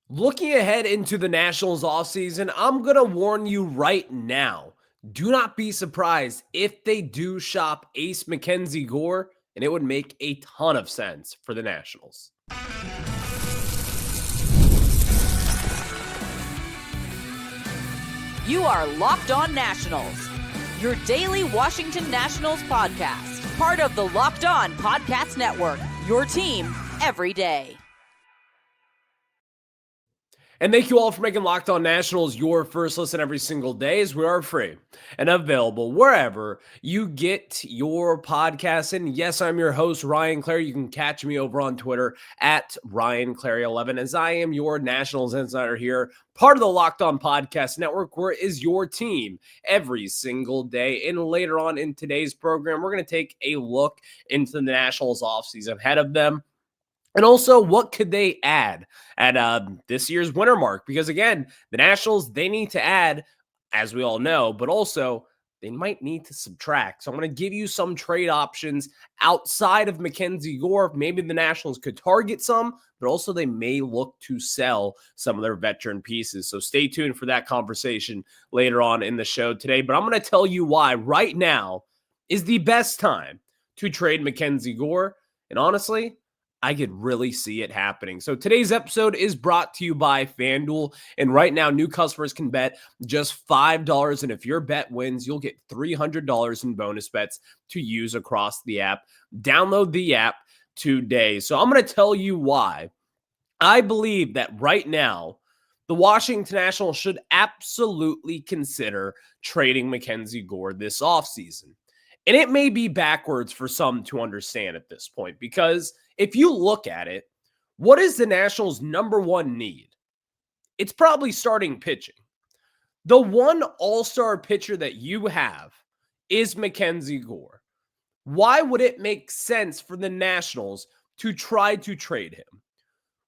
Looking ahead into the Nationals offseason, I'm going to warn you right now. Do not be surprised if they do shop Ace MacKenzie Gore, and it would make a ton of sense for the Nationals. You are Locked On Nationals, your daily Washington Nationals podcast, part of the Locked On Podcast Network, your team every day. And thank you all for making Locked On Nationals your first listen every single day, as we are free and available wherever you get your podcasts. And yes, I'm your host, Ryan Clary. You can catch me over on Twitter at RyanClary11, as I am your Nationals insider here, part of the Locked On Podcast Network, where is your team every single day. And later on in today's program, we're going to take a look into the Nationals offseason ahead of them. And also, what could they add at this year's winter mark? Because again, the Nationals, they need to add, as we all know, but also they might need to subtract. So I'm going to give you some trade options outside of MacKenzie Gore. Maybe the Nationals could target some, but also they may look to sell some of their veteran pieces. So stay tuned for that conversation later on in the show today. But I'm going to tell you why right now is the best time to trade MacKenzie Gore. And honestly, I could really see it happening. So today's episode is brought to you by FanDuel. And right now, new customers can bet just $5. And if your bet wins, you'll get $300 in bonus bets to use across the app. Download the app today. So I'm going to tell you why I believe that right now, the Washington Nationals should absolutely consider trading MacKenzie Gore this offseason. And it may be backwards for some to understand at this point, because if you look at it, what is the Nationals' number one need? It's probably starting pitching. The one all-star pitcher that you have is MacKenzie Gore. Why would it make sense for the Nationals to try to trade him?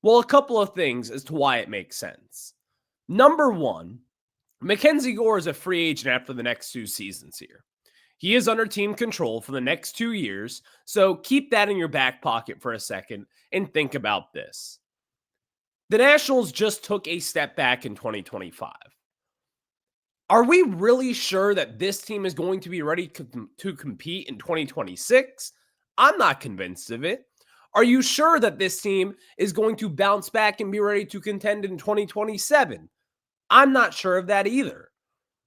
Well, a couple of things as to why it makes sense. Number one, MacKenzie Gore is a free agent after the next 2 seasons here. He is under team control for the next 2 years, so keep that in your back pocket for a second and think about this. The Nationals just took a step back in 2025. Are we really sure that this team is going to be ready to compete in 2026? I'm not convinced of it. Are you sure that this team is going to bounce back and be ready to contend in 2027? I'm not sure of that either.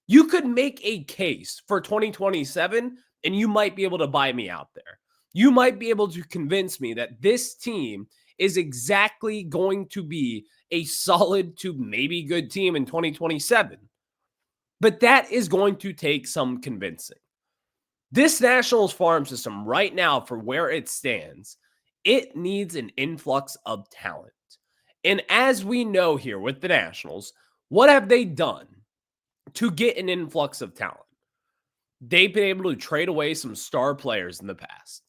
You could make a case for 2027, and you might be able to buy me out there. You might be able to convince me that this team is exactly going to be a solid to maybe good team in 2027. But that is going to take some convincing. This Nationals farm system right now, for where it stands, it needs an influx of talent. And as we know here with the Nationals, what have they done to get an influx of talent? They've been able to trade away some star players in the past.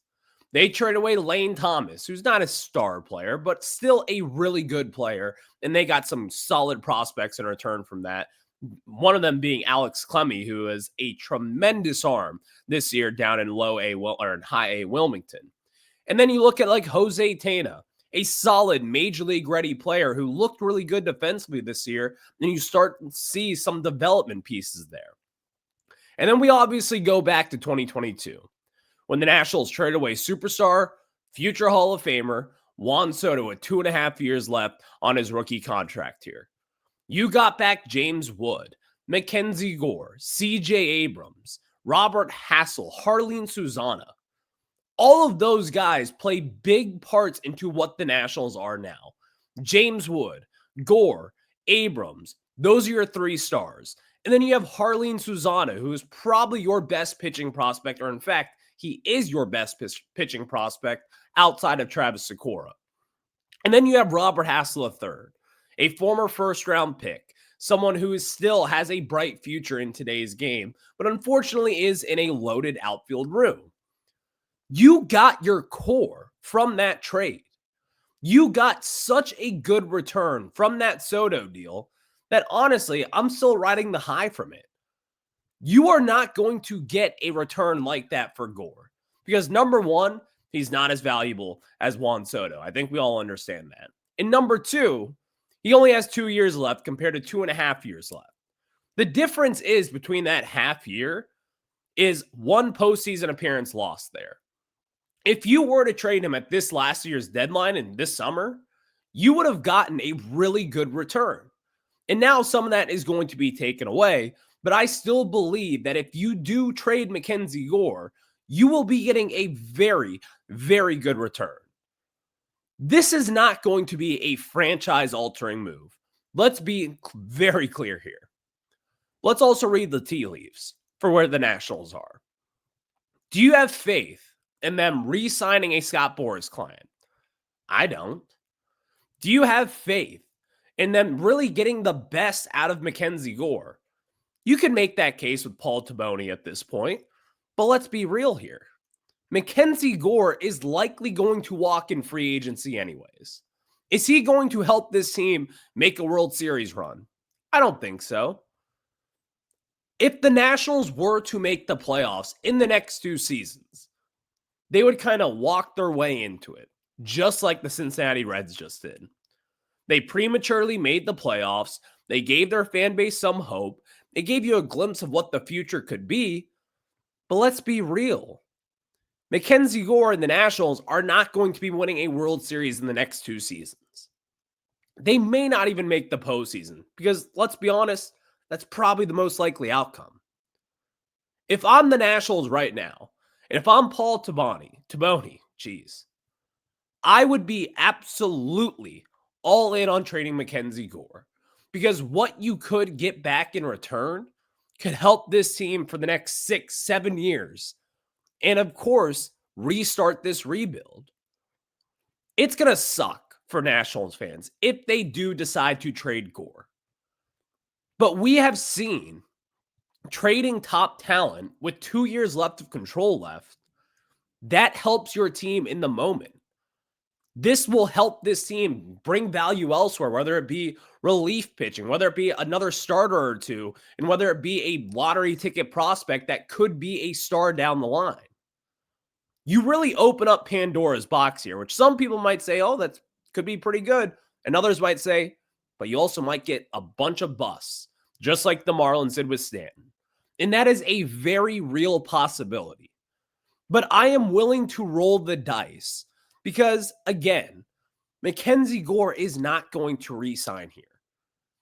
They traded away Lane Thomas, who's not a star player, but still a really good player. And they got some solid prospects in return from that. One of them being Alex Clemmy, who is a tremendous arm this year down in high A Wilmington. And then you look at like Jose Tena, a solid major league ready player who looked really good defensively this year. And you start to see some development pieces there. And then we obviously go back to 2022 when the Nationals traded away superstar, future Hall of Famer, Juan Soto with 2.5 years left on his rookie contract here. You got back James Wood, MacKenzie Gore, CJ Abrams, Robert Hassell, Harleen Susana. All of those guys play big parts into what the Nationals are now. James Wood, Gore, Abrams, those are your 3 stars. And then you have Harleen Susana, who is probably your best pitching prospect, or in fact, he is your best pitching prospect outside of Travis Sikora. And then you have Robert Hassell III, a former first-round pick, someone who still has a bright future in today's game, but unfortunately is in a loaded outfield room. You got your core from that trade. You got such a good return from that Soto deal that honestly, I'm still riding the high from it. You are not going to get a return like that for Gore because number one, he's not as valuable as Juan Soto. I think we all understand that. And number two, He only has 2 years left compared to 2.5 years left. The difference is between that half year is one postseason appearance lost there. If you were to trade him at this last year's deadline in this summer, you would have gotten a really good return. And now some of that is going to be taken away. But I still believe that if you do trade MacKenzie Gore, you will be getting a very, very good return. This is not going to be a franchise-altering move. Let's be very clear here. Let's also read the tea leaves for where the Nationals are. Do you have faith in them re-signing a Scott Boras client? I don't. Do you have faith in them really getting the best out of MacKenzie Gore? You can make that case with Paul Toboni at this point, but let's be real here. MacKenzie Gore is likely going to walk in free agency anyways. Is he going to help this team make a World Series run? I don't think so. If the Nationals were to make the playoffs in the next 2 seasons, they would kind of walk their way into it, just like the Cincinnati Reds just did. They prematurely made the playoffs. They gave their fan base some hope. They gave you a glimpse of what the future could be. But let's be real. MacKenzie Gore and the Nationals are not going to be winning a World Series in the next 2 seasons. They may not even make the postseason because, let's be honest, that's probably the most likely outcome. If I'm the Nationals right now, and if I'm Paul Toboni, I would be absolutely all in on trading MacKenzie Gore because what you could get back in return could help this team for the next 6-7 years. And of course, restart this rebuild. It's going to suck for Nationals fans if they do decide to trade Gore. But we have seen trading top talent with 2 years left of control left, that helps your team in the moment. This will help this team bring value elsewhere, whether it be relief pitching, whether it be another starter or two, and whether it be a lottery ticket prospect that could be a star down the line. You really open up Pandora's box here, which some people might say, oh, that could be pretty good. And others might say, but you also might get a bunch of busts, just like the Marlins did with Stanton. And that is a very real possibility. But I am willing to roll the dice because, again, MacKenzie Gore is not going to re-sign here.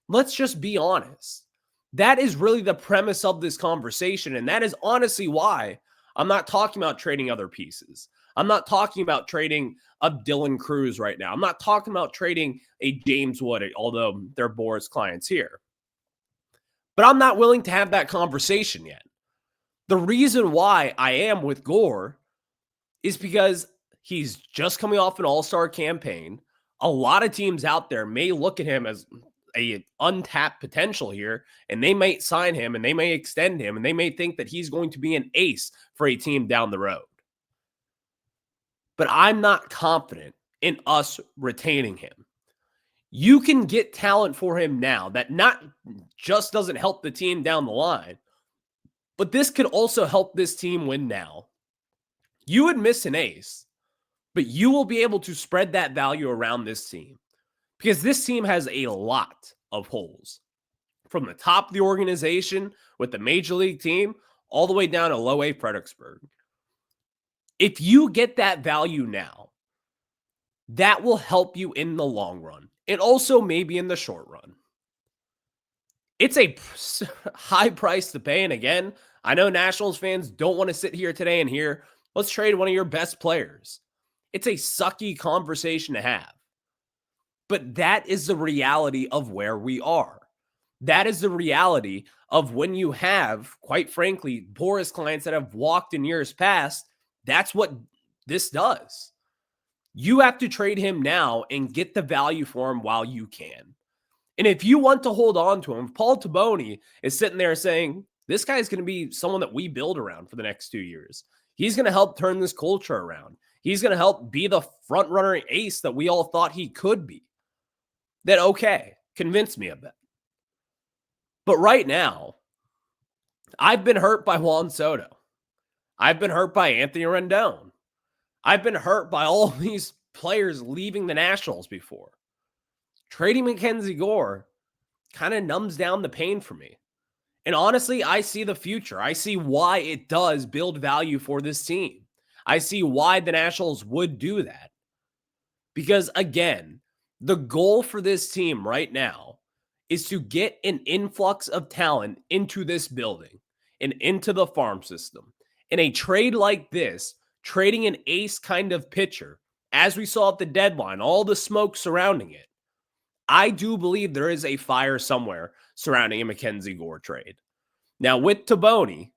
Let's just be honest. That is really the premise of this conversation. And that is honestly why I'm not talking about trading other pieces. I'm not talking about trading a Dylan Cruz right now. I'm not talking about trading a James Wood, although they're Boras clients here. But I'm not willing to have that conversation yet. The reason why I am with Gore is because he's just coming off an all-star campaign. A lot of teams out there may look at him as a untapped potential here, and they might sign him and they may extend him and they may think that he's going to be an ace for a team down the road. But I'm not confident in us retaining him. You can get talent for him now that not just doesn't help the team down the line, but this could also help this team win now. You would miss an ace, but you will be able to spread that value around this team because this team has a lot of holes from the top of the organization with the major league team all the way down to low A Fredericksburg. If you get that value now, that will help you in the long run and also maybe in the short run. It's a high price to pay. And again, I know Nationals fans don't want to sit here today and hear, let's trade one of your best players. It's a sucky conversation to have. But that is the reality of where we are. That is the reality of when you have, quite frankly, Boras clients that have walked in years past. That's what this does. You have to trade him now and get the value for him while you can. And if you want to hold on to him, Paul Toboni is sitting there saying, this guy is going to be someone that we build around for the next 2 years. He's going to help turn this culture around. He's going to help be the front runner ace that we all thought he could be. Then okay, convince me of that. But right now, I've been hurt by Juan Soto. I've been hurt by Anthony Rendon. I've been hurt by all these players leaving the Nationals before. trading MacKenzie Gore kind of numbs down the pain for me. And honestly, I see the future. I see why it does build value for this team. I see why the Nationals would do that. Because again, the goal for this team right now is to get an influx of talent into this building and into the farm system. In a trade like this, trading an ace kind of pitcher, as we saw at the deadline, all the smoke surrounding it, I do believe there is a fire somewhere surrounding a MacKenzie Gore trade. Now, with Toboni,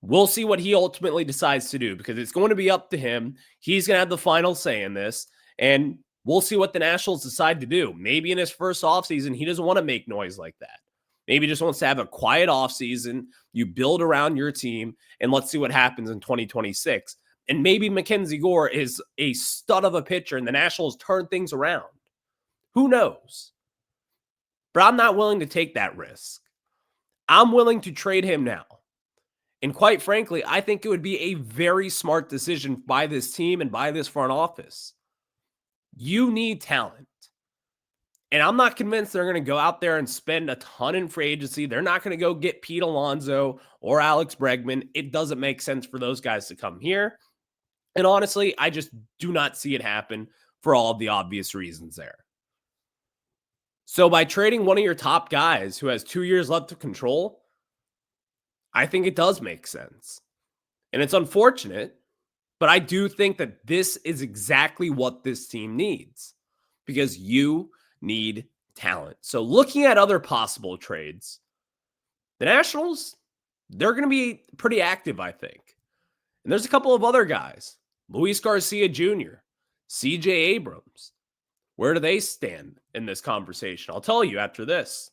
we'll see what he ultimately decides to do because it's going to be up to him. He's going to have the final say in this, and we'll see what the Nationals decide to do. Maybe in his first offseason, he doesn't want to make noise like that. Maybe he just wants to have a quiet offseason. You build around your team, and let's see what happens in 2026. And maybe MacKenzie Gore is a stud of a pitcher, and the Nationals turn things around. Who knows? But I'm not willing to take that risk. I'm willing to trade him now. And quite frankly, I think it would be a very smart decision by this team and by this front office. You need talent. And I'm not convinced they're going to go out there and spend a ton in free agency. They're not going to go get Pete Alonso or Alex Bregman. It doesn't make sense for those guys to come here. And honestly, I just do not see it happen for all of the obvious reasons there. So by trading one of your top guys who has 2 years left to control, I think it does make sense. And it's unfortunate, but I do think that this is exactly what this team needs because you need talent. So looking at other possible trades, the Nationals, they're going to be pretty active, I think. And there's a couple of other guys, Luis Garcia Jr., CJ Abrams. Where do they stand in this conversation? I'll tell you after this.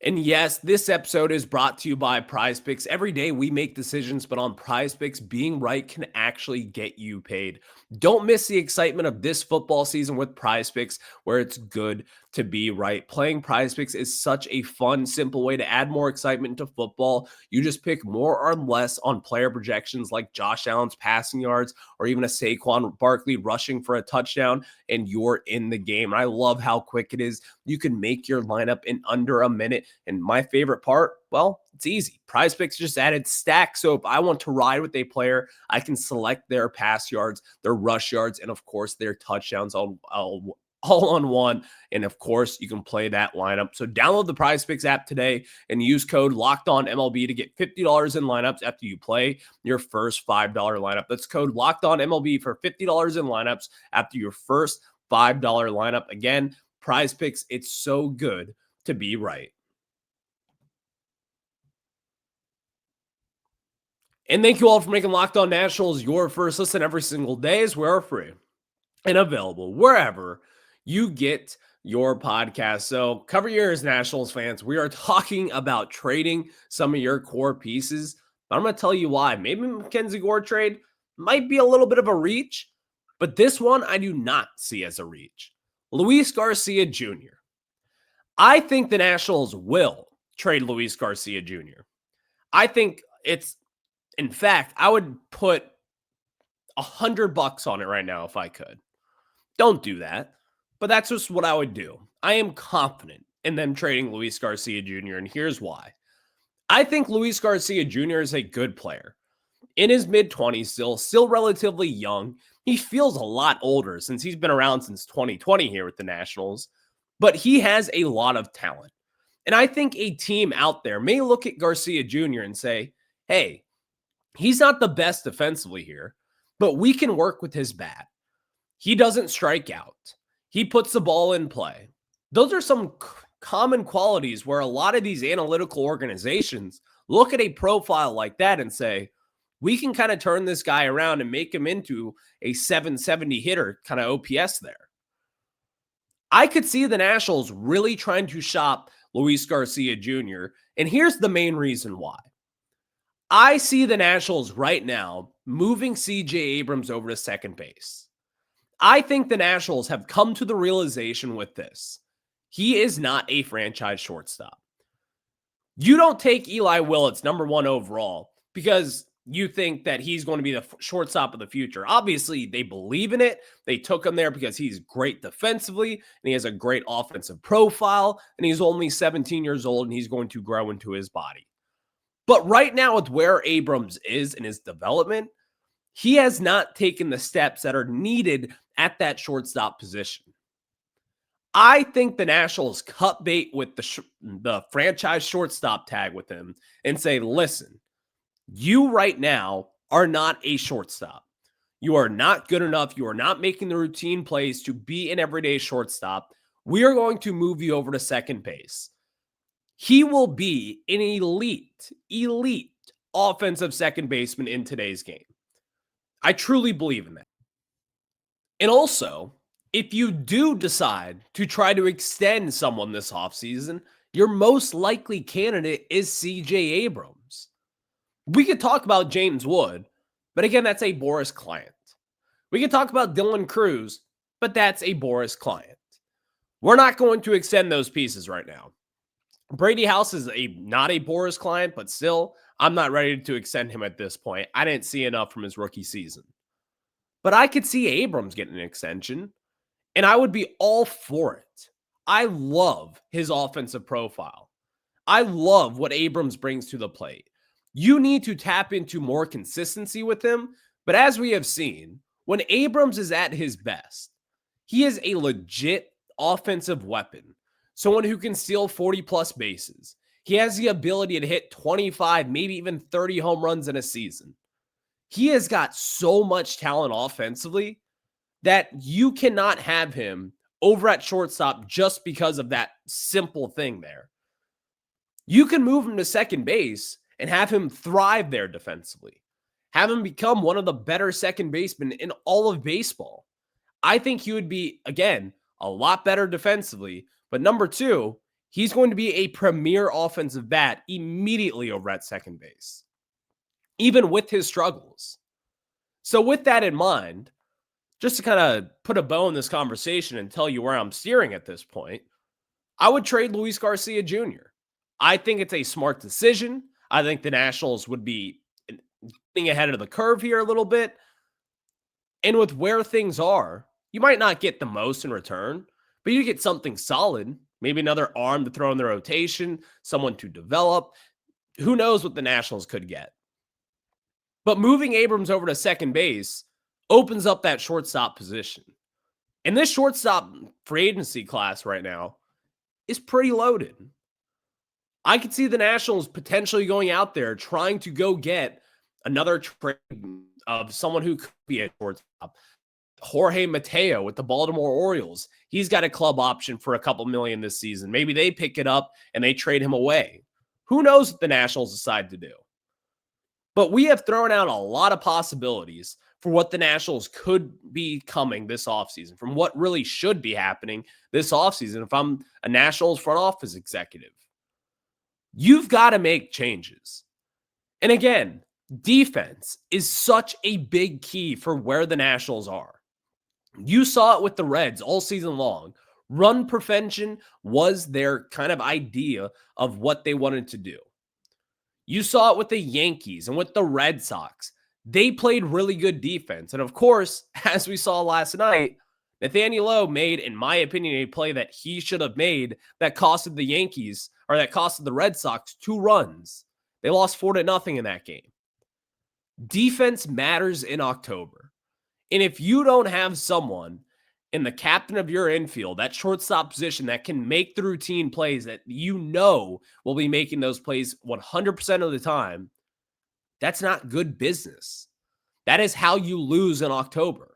And yes, this episode is brought to you by PrizePicks. Every day we make decisions, but on PrizePicks, being right can actually get you paid. Don't miss the excitement of this football season with PrizePicks, where it's good to be right. Playing PrizePicks is such a fun, simple way to add more excitement to football. You just pick more or less on player projections like Josh Allen's passing yards or even a Saquon Barkley rushing for a touchdown, and you're in the game. And I love how quick it is. You can make your lineup in under a minute. And my favorite part, well, it's easy. PrizePicks just added Stack. So if I want to ride with a player, I can select their pass yards, their rush yards, and of course, their touchdowns all on one. And of course, you can play that lineup. So download the PrizePicks app today and use code LOCKEDONMLB to get $50 in lineups after you play your first $5 lineup. That's code LOCKEDONMLB for $50 in lineups after your first $5 lineup. Again, PrizePicks, it's so good to be right. And thank you all for making Locked On Nationals your first listen every single day, as we are free and available wherever you get your podcast. So cover your ears, Nationals fans. We are talking about trading some of your core pieces. But I'm going to tell you why. Maybe MacKenzie Gore trade might be a little bit of a reach, but this one I do not see as a reach. Luis Garcia Jr. I think the Nationals will trade Luis Garcia Jr. I think in fact, I would put $100 on it right now if I could. Don't do that, but that's just what I would do. I am confident in them trading Luis Garcia Jr., and here's why. I think Luis Garcia Jr. is a good player. In his mid-20s still relatively young. He feels a lot older since he's been around since 2020 here with the Nationals, but he has a lot of talent. And I think a team out there may look at Garcia Jr. and say, hey, he's not the best defensively here, but we can work with his bat. He doesn't strike out. He puts the ball in play. Those are some common qualities where a lot of these analytical organizations look at a profile like that and say, we can kind of turn this guy around and make him into a 770 hitter kind of OPS there. I could see the Nationals really trying to shop Luis Garcia Jr., and here's the main reason why. I see the Nationals right now moving CJ Abrams over to second base. I think the Nationals have come to the realization with this. He is not a franchise shortstop. You don't take Eli Willits number 1 overall because you think that he's going to be the shortstop of the future. Obviously, they believe in it. They took him there because he's great defensively and he has a great offensive profile, and he's only 17 years old and he's going to grow into his body. But right now, with where Abrams is in his development, he has not taken the steps that are needed at that shortstop position. I think the Nationals cut bait with the franchise shortstop tag with him and say, listen, you right now are not a shortstop. You are not good enough. You are not making the routine plays to be an everyday shortstop. We are going to move you over to second base. He will be an elite offensive second baseman in today's game. I truly believe in that. And also, if you do decide to try to extend someone this offseason, your most likely candidate is CJ Abrams. We could talk about James Wood, but again, that's a Boris client. We could talk about Dylan Cruz, but that's a Boris client. We're not going to extend those pieces right now. Brady House is not a Boris client, but still, I'm not ready to extend him at this point. I didn't see enough from his rookie season. But I could see Abrams getting an extension, and I would be all for it. I love his offensive profile. I love what Abrams brings to the plate. You need to tap into more consistency with him, but as we have seen, when Abrams is at his best, he is a legit offensive weapon. Someone who can steal 40-plus bases. He has the ability to hit 25, maybe even 30 home runs in a season. He has got so much talent offensively that you cannot have him over at shortstop just because of that simple thing there. You can move him to second base and have him thrive there defensively. Have him become one of the better second basemen in all of baseball. I think he would be, again, a lot better defensively. But number two, he's going to be a premier offensive bat immediately over at second base, even with his struggles. So with that in mind, just to kind of put a bow in this conversation and tell you where I'm steering at this point, I would trade Luis Garcia Jr. I think it's a smart decision. I think the Nationals would be getting ahead of the curve here a little bit. And with where things are, you might not get the most in return, but you get something solid, maybe another arm to throw in the rotation, someone to develop. Who knows what the Nationals could get? But moving Abrams over to second base opens up that shortstop position. And this shortstop free agency class right now is pretty loaded. I could see the Nationals potentially going out there trying to go get another trade of someone who could be a shortstop. Jorge Mateo with the Baltimore Orioles. He's got a club option for a couple million this season. Maybe they pick it up and they trade him away. Who knows what the Nationals decide to do? But we have thrown out a lot of possibilities for what the Nationals could be coming this offseason, from what really should be happening this offseason if I'm a Nationals front office executive. You've got to make changes. And again, defense is such a big key for where the Nationals are. You saw it with the Reds all season long. Run prevention was their kind of idea of what they wanted to do. You saw it with the Yankees and with the Red Sox. They played really good defense. And of course, as we saw last night, Nathaniel Lowe made, in my opinion, a play that he should have made that costed the Yankees, or that costed the Red Sox 2 runs. They lost 4-0 in that game. Defense matters in October. And if you don't have someone in the captain of your infield, that shortstop position that can make the routine plays that you know will be making those plays 100% of the time, that's not good business. That is how you lose in October.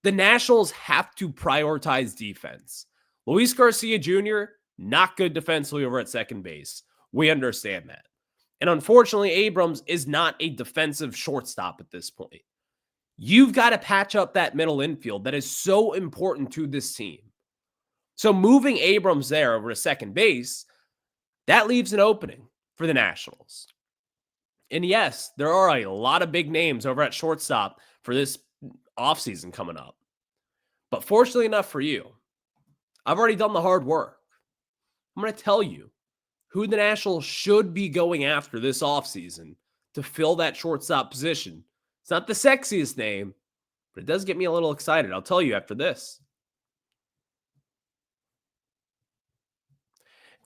The Nationals have to prioritize defense. Luis Garcia Jr., not good defensively over at second base. We understand that. And unfortunately, Abrams is not a defensive shortstop at this point. You've got to patch up that middle infield that is so important to this team. So moving Abrams there over to second base, that leaves an opening for the Nationals. And yes, there are a lot of big names over at shortstop for this offseason coming up. But fortunately enough for you, I've already done the hard work. I'm going to tell you who the Nationals should be going after this offseason to fill that shortstop position. It's not the sexiest name, but it does get me a little excited. I'll tell you after this.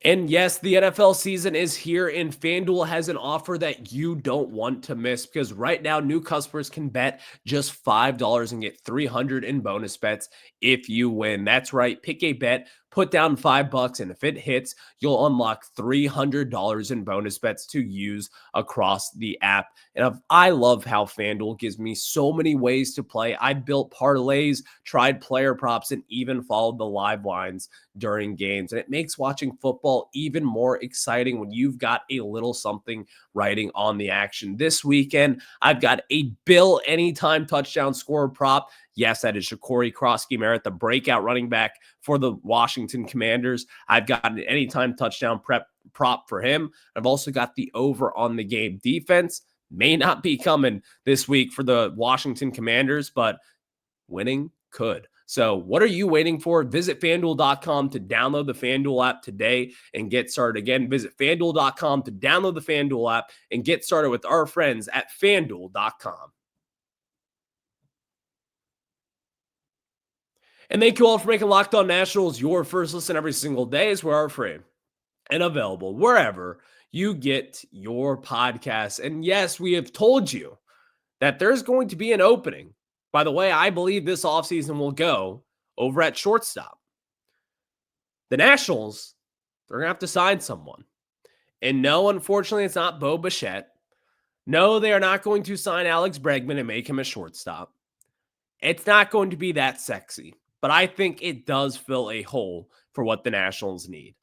And yes, the NFL season is here, and FanDuel has an offer that you don't want to miss because right now, new customers can bet just $5 and get 300 in bonus bets if you win. That's right. Pick a bet, put down $5, and if it hits, you'll unlock $300 in bonus bets to use across the app. And I love how FanDuel gives me so many ways to play. I built parlays, tried player props, and even followed the live lines during games. And it makes watching football even more exciting when you've got a little something riding on the action. This weekend, I've got a Bill anytime touchdown scorer prop. Yes, that is Shakori Krosky-Merritt, the breakout running back for the Washington Commanders. I've got an anytime touchdown prop for him. I've also got the over on the game defense. May not be coming this week for the Washington Commanders, but winning could. So what are you waiting for? Visit FanDuel.com to download the FanDuel app today and get started. Again, visit FanDuel.com to download the FanDuel app and get started with our friends at FanDuel.com. And thank you all for making Locked On Nationals your first listen every single day, as we are free and available wherever you get your podcasts. And yes, we have told you that there's going to be an opening. By the way, I believe this offseason will go over at shortstop. The Nationals, they're going to have to sign someone. And no, unfortunately, it's not Bo Bichette. No, they are not going to sign Alex Bregman and make him a shortstop. It's not going to be that sexy, but I think it does fill a hole for what the Nationals need.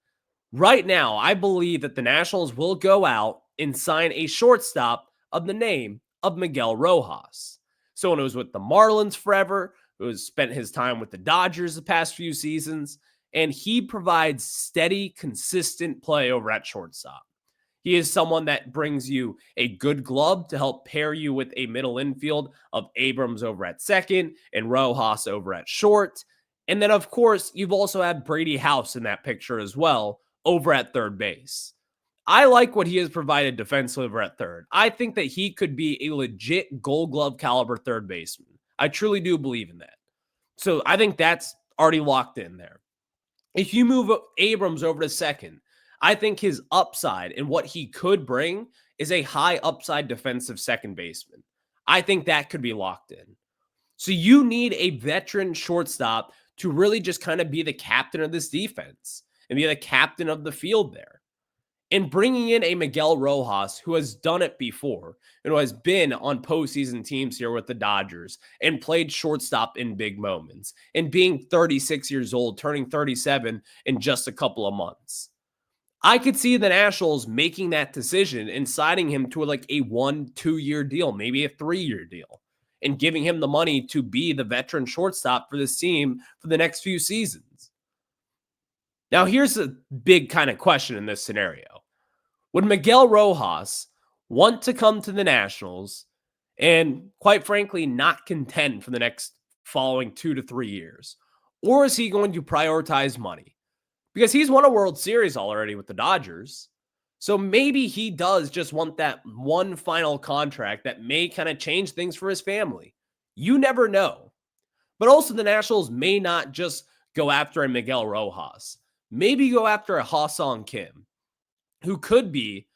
Right now, I believe that the Nationals will go out and sign a shortstop of the name of Miguel Rojas. Someone who was with the Marlins forever, who has spent his time with the Dodgers the past few seasons, and he provides steady, consistent play over at shortstop. He is someone that brings you a good glove to help pair you with a middle infield of Abrams over at second and Rojas over at short. And then, of course, you've also had Brady House in that picture as well over at third base. I like what he has provided defensively over at third. I think that he could be a legit Gold Glove caliber third baseman. I truly do believe in that. So I think that's already locked in there. If you move Abrams over to second, I think his upside and what he could bring is a high upside defensive second baseman. I think that could be locked in. So you need a veteran shortstop to really just kind of be the captain of this defense and be the captain of the field there. And bringing in a Miguel Rojas who has done it before and who has been on postseason teams here with the Dodgers and played shortstop in big moments and being 36 years old, turning 37 in just a couple of months. I could see the Nationals making that decision and signing him to like a 1-2 year deal, maybe a 3-year deal, and giving him the money to be the veteran shortstop for this team for the next few seasons. Now, here's a big kind of question in this scenario. Would Miguel Rojas want to come to the Nationals and, quite frankly, not contend for the next following 2 to 3 years? Or is he going to prioritize money? Because he's won a World Series already with the Dodgers. So maybe he does just want that one final contract that may kind of change things for his family. You never know. But also the Nationals may not just go after a Miguel Rojas. Maybe go after a Ha-Seong Kim, who could be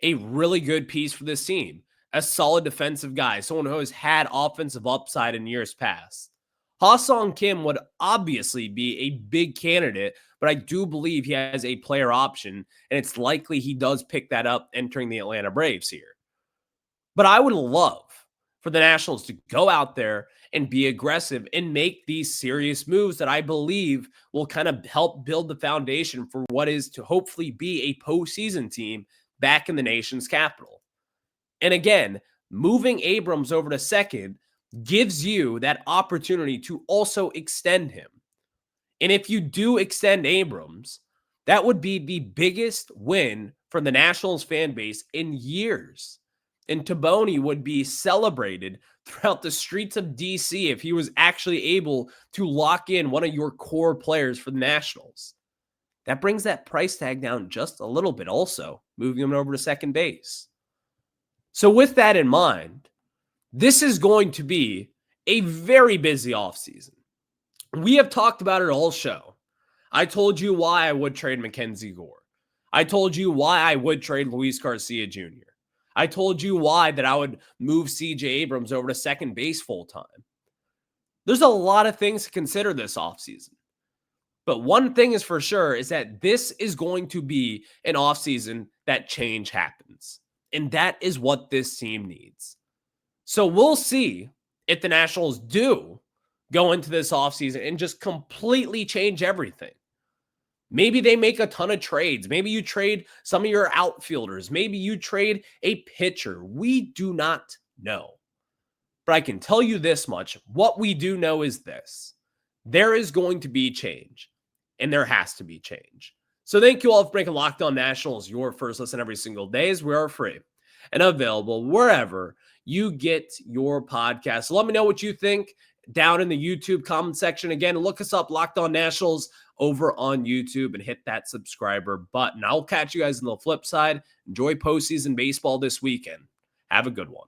a really good piece for this team. A solid defensive guy, someone who has had offensive upside in years past. Ha-Seong Kim would obviously be a big candidate, but I do believe he has a player option, and it's likely he does pick that up entering the Atlanta Braves here. But I would love for the Nationals to go out there and be aggressive and make these serious moves that I believe will kind of help build the foundation for what is to hopefully be a postseason team back in the nation's capital. And again, moving Abrams over to second gives you that opportunity to also extend him. And if you do extend Abrams, that would be the biggest win for the Nationals fan base in years. And Toboni would be celebrated throughout the streets of DC if he was actually able to lock in one of your core players for the Nationals. That brings that price tag down just a little bit also, moving him over to second base. So with that in mind, this is going to be a very busy offseason. We have talked about it all show. I told you why I would trade MacKenzie Gore. I told you why I would trade Luis Garcia Jr. I told you why that I would move CJ Abrams over to second base full time. There's a lot of things to consider this offseason. But one thing is for sure is that this is going to be an offseason that change happens. And that is what this team needs. So we'll see if the Nationals do go into this offseason and just completely change everything. Maybe they make a ton of trades. Maybe you trade some of your outfielders. Maybe you trade a pitcher. We do not know. But I can tell you this much. What we do know is this. There is going to be change, and there has to be change. So thank you all for making Locked On Nationals your first listen every single day, as we are free and available wherever you get your podcast. So let me know what you think down in the YouTube comment section. Again, look us up, Locked On Nationals, over on YouTube, and hit that subscriber button. I'll catch you guys on the flip side. Enjoy postseason baseball this weekend. Have a good one.